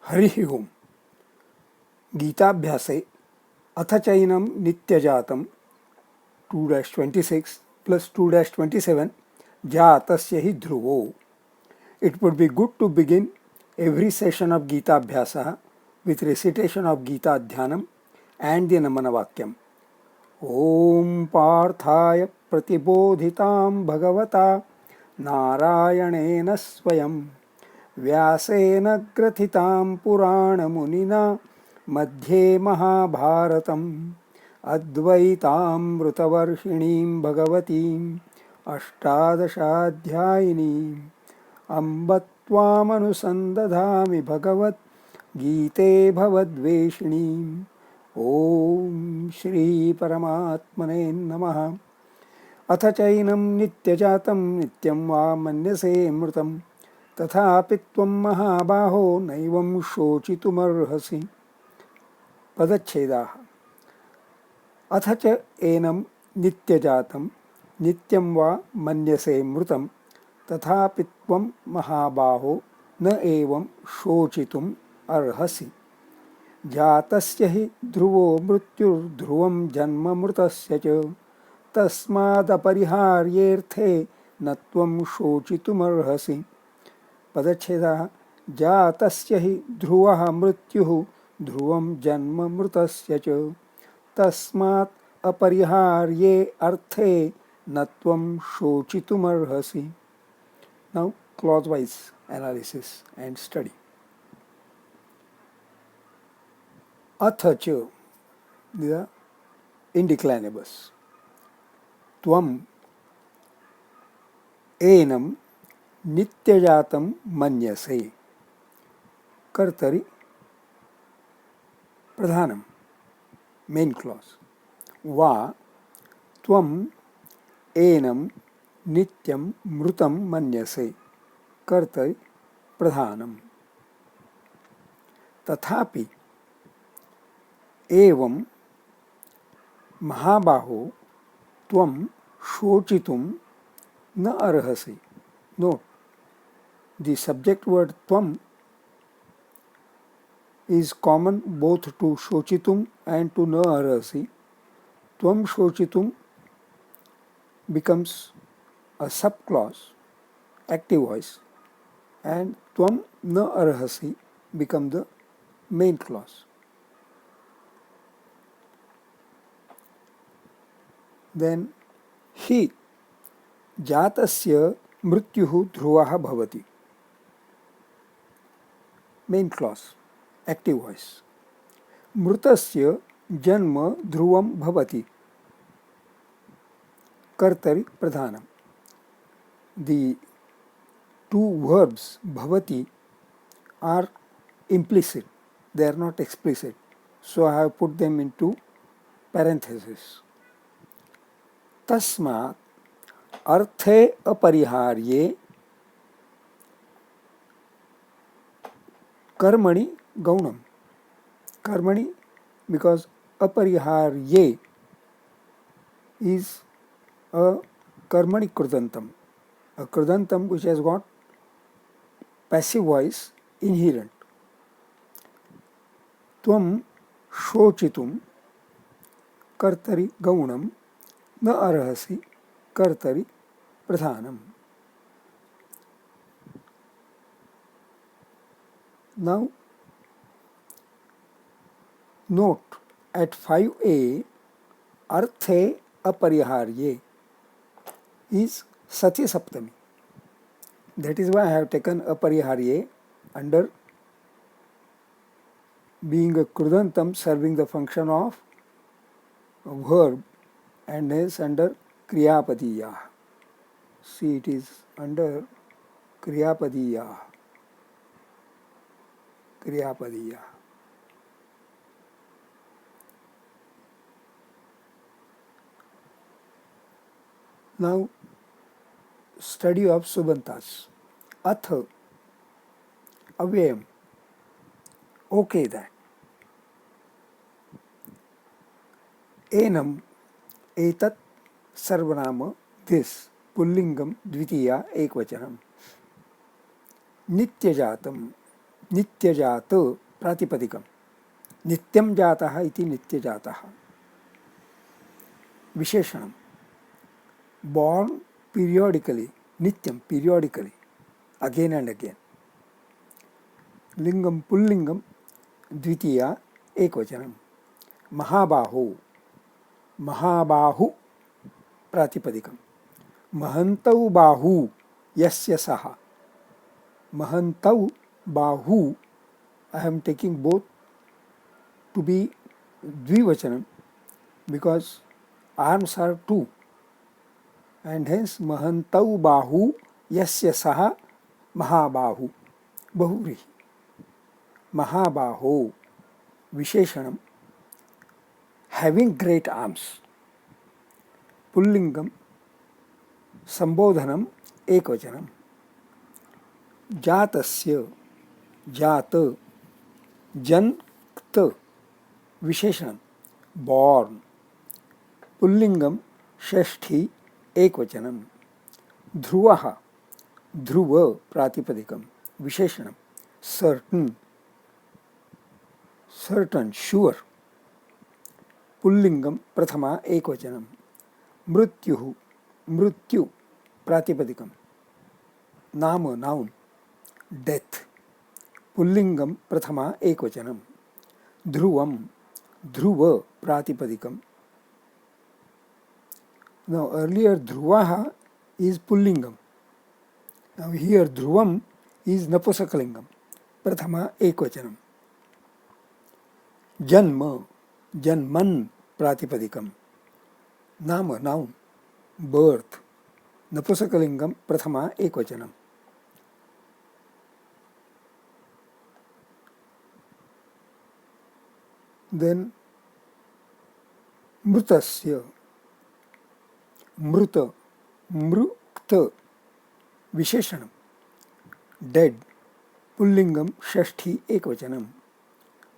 हरिः ओम्। गीताभ्यासे अथ चैनं नित्यजातं 2-26 plus 2-27 जातस्य हि ध्रुवो. It would be good to begin every session of Gita Abhyasa with recitation of Gita Dhyanam and the Namana Vakyam. Om Parthaya Pratibodhitam Bhagavata Narayanena Swayam Vyasena Grathitam Purana Munina Madhye Mahabharatam Advaitam Vrutavarshiniim Bhagavatim Ashtadashadhyayinim Amba Tvamanusandadhami Bhagavat Gite Bhavadveshinim. Om Shri Paramatmane Namaha. अथ चैनं नित्यजातं नित्यं वा मन्यसे मृतं तथापि त्वं महाबाहो नैवं शोचितुमर्हसि. पदच्छेदाः. अथ च एनं नित्यजातं नित्यं वा मन्यसे मृतं तथापि त्वं महाबाहो न एवं शोचितुम् अर्हसि. जातस्य हि ध्रुवो मृत्युर्ध्रुवं जन्म मृतस्य च तस्मादपरिहार्येऽर्थे न त्वं शोचितुमर्हसि. पदच्छेदः. जातस्य हि ध्रुवः मृत्युः ध्रुवं जन्म मृतस्य च तस्मात् अपरिहार्ये अर्थे न त्वं शोचितुमर्हसि. Now clause-wise analysis and study. अथ च, the indeclinables. त्वं एनं नित्यजातं मन्यसे. कर्तरि प्रधानम मेन क्लॉज. वा त्वं एनं नित्यं मृतं मन्यसे. कर्तरि प्रधानम. तथापि एवं महाबाहो त्वं शोचितुं न अर्हसि. Note, the subject word tvam is common both to shochitum and to na arhasi. Tvam shochitum becomes a subclause, active voice, and tvam na arhasi become the main clause. Then hi जातस्य मृत्युः ध्रुवः भवति. Main clause, active voice. मृतस्य जन्म ध्रुवं भवति. कर्तरि प्रधानम. The two verbs bhavati are implicit, they are not explicit, so I have put them into parenthesis. तस्मात् अर्थे अपरिहार्ये कर्मणि गौणम. कर्मणि because अपरिहार्ये is a karmani krudantam, a krudantam which has got passive voice inherent. Tvam shochitum कर्तरि गौणम न अर्हसि. कर्तरि प्रधानम. Now note at 5a अर्थे अपरिहार्ये is Sati Saptami. That is why I have taken apariharye under being a krudantam serving the function of a verb, and is under Kriyapadiya. See, it is under Kriyapadiya. Kriyapadiya. Now, study of Subantas. Ath, avyayam. Okay, that. Enam, etat सर्वनाम this पुल्लिंगम द्वितीया एकवचनम. नित्यजातम नित्यजात प्रातिपदिकं नित्यं जातः इति नित्यजातः विशेषणं born periodically नित्यं periodically again and again लिंगम पुल्लिंगम द्वितीया एकवचनम महाबाहो महाबाहु प्रातिपदिकं महन्तौ बाहू यस्य सः महन्तौ बाहू I am taking both to be द्विवचनम because arms are two and hence महन्तौ बाहू यस्य सः महाबाहु बहुव्रीहि महाबाहो विशेषणम having great arms पुल्लिंगम संबोधनम एकवचनम जातस्य जात जन्त विशेषणम born पुल्लिंगम षष्ठी एकवचनम ध्रुवः ध्रुव प्रातिपदिकम विशेषणम certain certain sure पुल्लिंगम प्रथमा एकवचनम मृत्युः मृत्यु प्रातिपदिकम नाम noun death पुल्लिंगम Prathama एकवचनम ध्रुवम Dhruv प्रातिपदिकम now earlier dhruvaha is pullingam now here dhruvam is napusakalingam prathama ekvachanam janma janman pratipadikam nama noun birth napusakalingam prathama ekvachanam then mrutasya मृत मृक्त विशेषणम dead पुल्लिंगम षष्ठी एकवचनम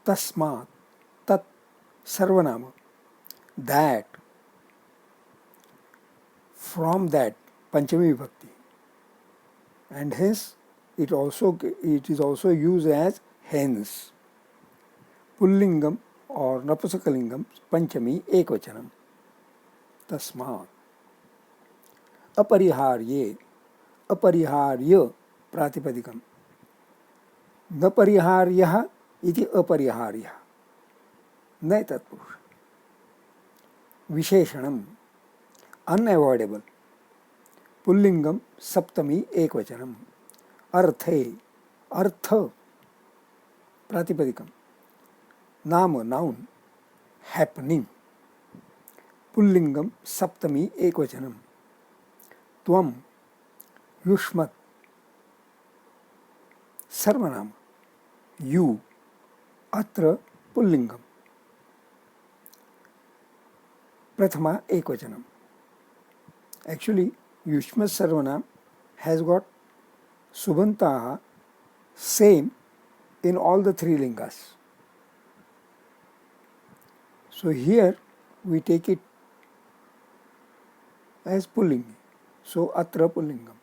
तस्मात् तत् सर्वनाम that from that पंचमी विभक्ति and hence it is also use as hence पुल्लिंगम और नपुंसकलिंगम पंचमी एकवचनम तस्मात् अपरिहार्ये अपरिहार्य प्रातिपदिकम न परिहार्यः इति अपरिहार्यः न तत्पुरुष विशेषणम अनअवॉइडेबल पुल्लिंगम सप्तमी एकवचनम अर्थे अर्थ प्रातिपदिकम नाम नाउन हैपनिंग पुल्लिंगम सप्तमी एकवचनम त्वम युष्मत् सर्वनाम यू अत्र पुल्लिंगम प्रथमा एकवचनम actually युष्मत् सर्वनाम has got subhantaha same in all the three lingas. So here we take it as pullingi. So atra pullingam.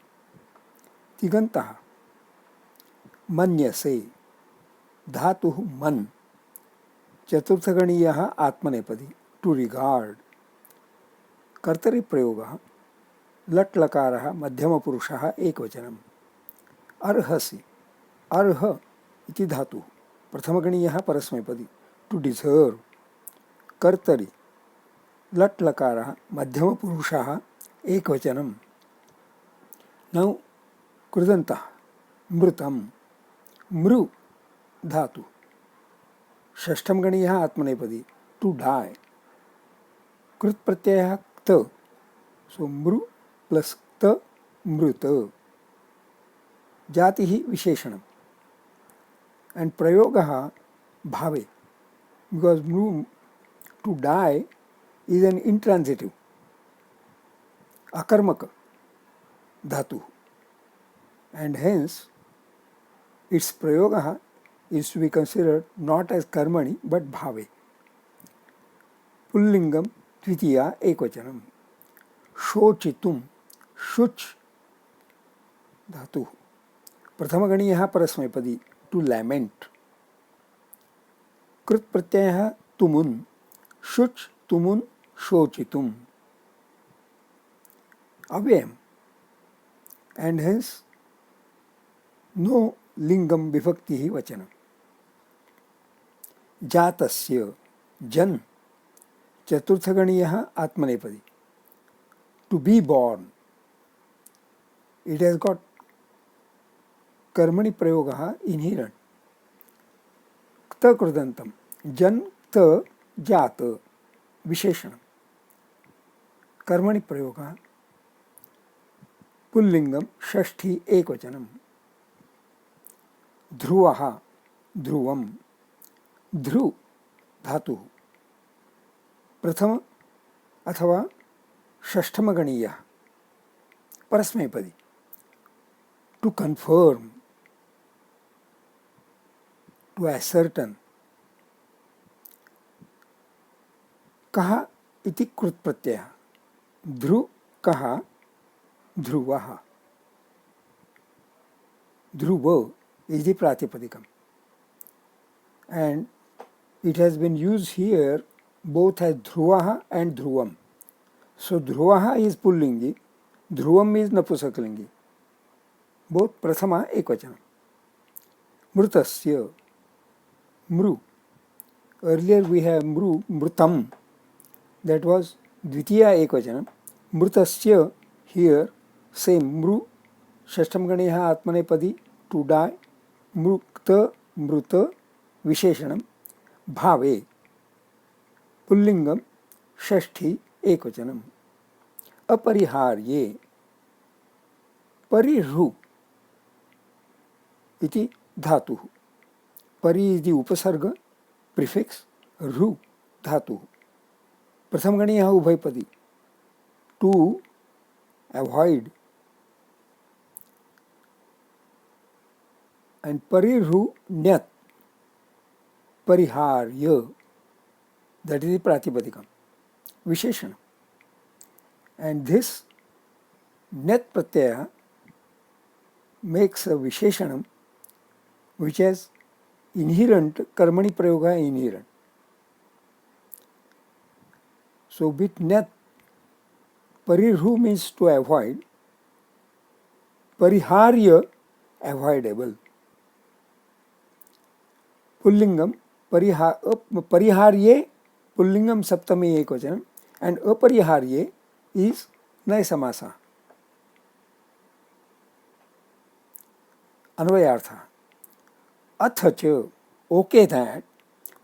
तिगंतः मन्यसे धातुः मन चतुर्थगणीयः आत्मनेपदी टू रिगार्ड कर्तरि प्रयोगः लट् लकारः मध्यमपुरुषः एकवचनम् अर्हसि अर्ह इति धातुः प्रथमगणीयः परस्मैपदी टू डिजर्व कर्तरि लट् लकारः मध्यमपुरुषः एकवचनम् नौ कृदन्तः मृतं मृ धातु षष्ठम गणीयः आत्मनेपदी टू डाई कृत प्रत्ययः क्त सो मृ प्लस क्त मृत जातिः विशेषणम् एंड प्रयोगः भावे बिकॉज मृ to die is an intransitive अकर्मक धातु and hence its prayoga is to be considered not as karmani but bhave pullingam dvitiya ekvachanam shochitum शुच धातु प्रथमगणीयः परस्मैपदी टू लैमेंट. कृत प्रत्ययः तुमुन, शुच तुमुन शोचितुम. Avyayam, and hence no lingam vibhakti vachanam. जातस्य जन चतुर्थगणीयः आत्मनेपदी. To be born, it has got कर्मणि प्रयोगः inherent. क्त कृदन्तं जन क्त जात विशेषणं कर्मणि प्रयोगः. पुल्लिंगम षष्ठी एकवचनम. ध्रुवः ध्रुवम. ध्रु धातु प्रथम अथवा षष्ठमगणीयः परस्मैपदी. To confirm, to ascertain. कः इति कृत् प्रत्ययः. ध्रु कः ध्रुवः. ध्रुव is the pratipadikam, and it has been used here both as dhruvaha and dhruvam. So dhruvaha is pullingi, dhruvam is napusakalingi. Both prathama ekvachanam. Mrutasya, mru. Earlier we have mru, mrutam. That was dvitiya ekvachanam. Mrutasya, here same mru, shashtam ganeha atmanepadi, to die. मृक्त मृत विशेषणम भावे. पुल्लिंगम षष्ठी एकवचनम. अपरिहार्ये परिहृ इति धातु. परि is the उपसर्ग prefix, ऋ धातु. प्रथम गणीयः उभयपदी. To avoid, and parirhu nyat pariharya, that is the pratipadikam visheshanam. And this nyat pratyaya makes a visheshanam which has inherent karmani prayoga inherent. So with nyat, parirhu means to avoid, pariharya avoidable. पुल्लिंगम परिहार्ये, पुल्लिंगम सप्तमी एकवचनम, and अपरिहार्ये is नय समासा. अन्वयार्थ. अथ च, okay that,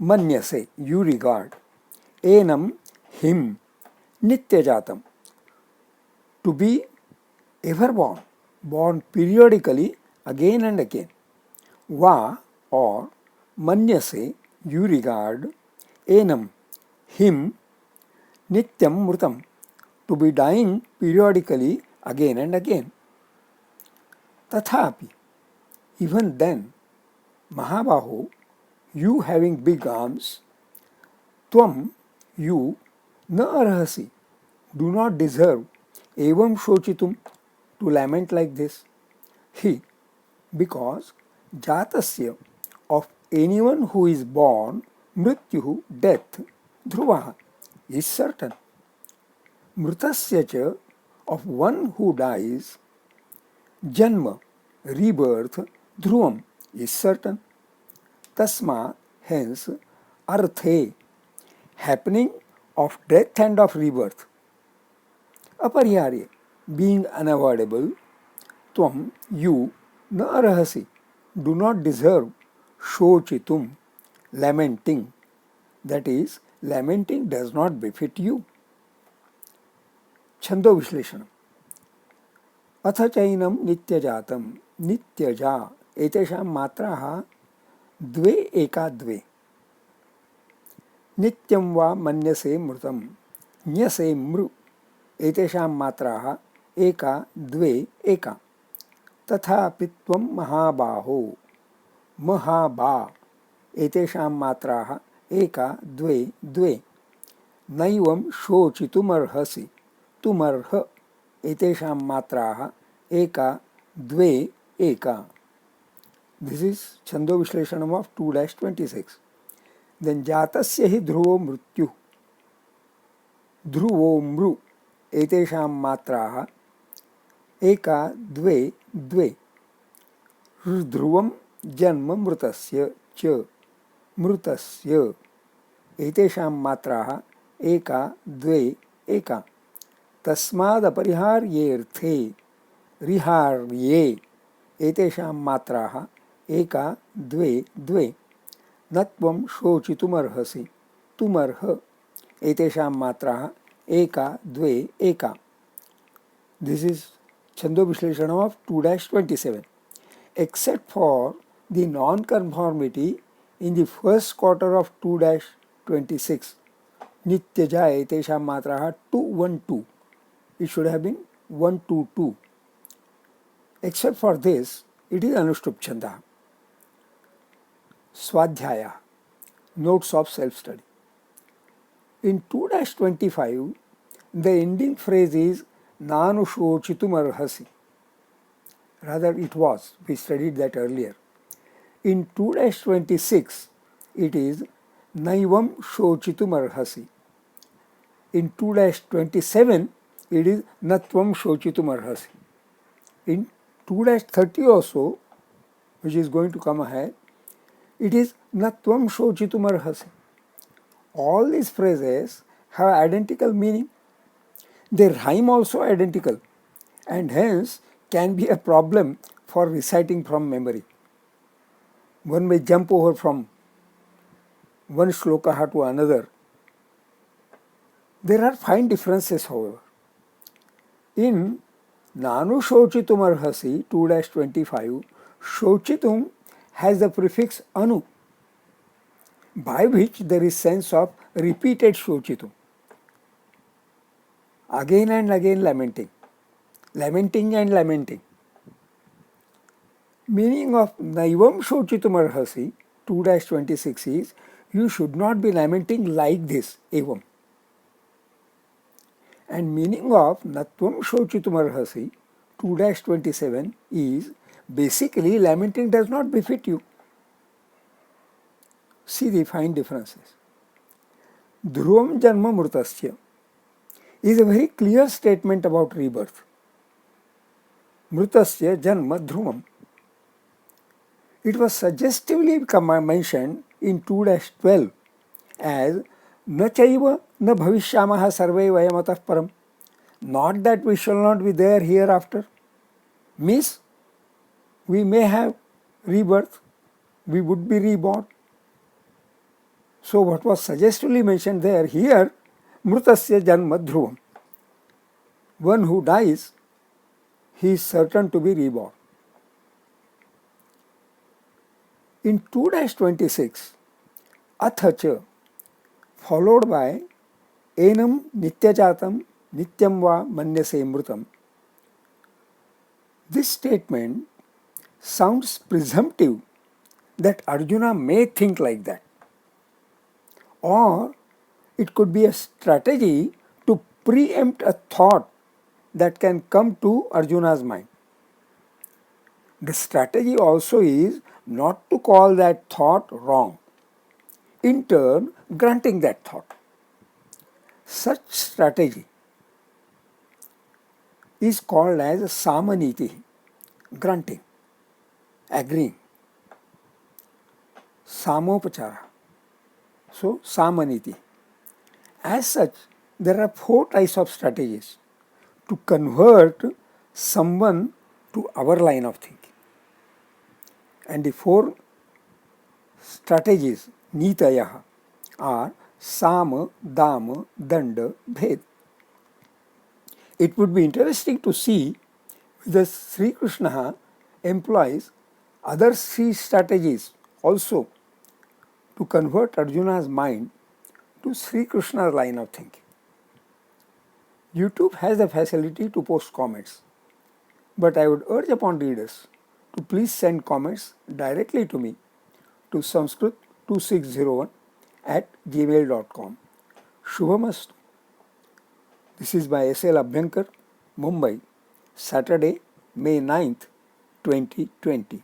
मन्यसे you regard, annum him, नित्यजातम to be ever born, born periodically again and again. Va or मन्यसे you regard, एनम him, नित्यम मृतम to be dying periodically again and again. Tathapi, even then, Mahabaho, you having big arms, Tvam, you, na arhasi, do not deserve, evam shochitum, to lament like this. He, because jatasya, of anyone who is born, mrityuhu, death, dhruvaha, is certain. Mritasya cha, of one who dies, janma, rebirth, dhruvam, is certain. Tasma, hence, arthe, happening of death and of rebirth. Apariharye, being unavoidable, tvam, you, na arhasi, do not deserve, shochitum, lamenting, that is, lamenting does not befit you. छंदो विश्लेषण. अथ चैनम नित्यजातम, नित्यजा एतेषां मात्राः द्वे एका द्वे. नित्यं वा मन्यसे मृतं, न्यसे मृ एतेषां मात्राः एका द्वे एका. तथापि त्वं महाबाहो, महाबा एतेषां मात्राः एका द्वे द्वे. नैवं शोचितुमर्हसि, तुमर्ह एतेषां मात्राः एका द्वे एका. This is Chando Vishleshanam of 2-26. Then Jatasya hi dhruvo mrityu. Dhruvo mru. Etesham matraha. Eka dve dve. Dhruvam janma mrutasya cha. Mrutasya. Etesham matraha. Eka dve eka. तस्माद् अपरिहार्येऽर्थे रिहार्ये एतेषां मात्राः एका द्वे द्वे न त्वं शोचितुमर्हसि तुमर्ह एतेषां मात्राः एका द्वे एका. This is Chando Vishleshanam of 2-27. Except for the non-conformity in the first quarter of 2-26, Nityaja etesham matraha 2-1-2. It should have been 1-2-2. Except for this, it is Anushtup Chanda. Swadhyaya, notes of self-study. In 2-25, the ending phrase is Nanushochitum arhasi. Rather, it was. We studied that earlier. In 2-26, it is Naivam Shochitum arhasi. In 2-27, it is Natvam Shochitum arhasi. In 2-30 also, which is going to come ahead, it is Natvam Shochitum arhasi. All these phrases have identical meaning. They rhyme also identical, and hence can be a problem for reciting from memory. One may jump over from one shloka to another. There are fine differences, however. In Nanu Shochitum arhasi 2-25, Shochitum has the prefix anu, by which there is sense of repeated Shochitum. Again and again lamenting, lamenting and lamenting. Meaning of Naivam Shochitum arhasi 2-26 is, you should not be lamenting like this, evam. And meaning of Natvam Shochitum arhasi 2-27 is, basically lamenting does not befit you. See the fine differences. Dhruvam janma mrutasya is a very clear statement about rebirth. Mrutasya janma dhruvam. It was suggestively mentioned in 2-12 as na chaiva na bhavishyamaha sarve vayamatah param. Not that we shall not be there hereafter. Means we may have rebirth, we would be reborn. So what was suggestively mentioned there, here, mrutasya janma dhruvam. One who dies, he is certain to be reborn. In 2-26, athacha, followed by enam nityajatam nityam va manyase mrutam. This statement sounds presumptive that Arjuna may think like that. Or it could be a strategy to preempt a thought that can come to Arjuna's mind. The strategy also is not to call that thought wrong, in turn granting that thought. Such strategy is called as samaniti, granting, agreeing, samopachara. So, samaniti. As such, there are 4 types of strategies to convert someone to our line of thinking. And the 4 strategies, nitayaha, are sama, dama, danda, bhed. It would be interesting to see whether Sri Krishna employs other 3 strategies also to convert Arjuna's mind to Sri Krishna's line of thinking. YouTube has the facility to post comments, but I would urge upon readers to please send comments directly to me to sanskrit2601@gmail.com. Shubhamastu. This is by S.L. Abhyankar, Mumbai, Saturday, May 9th, 2020.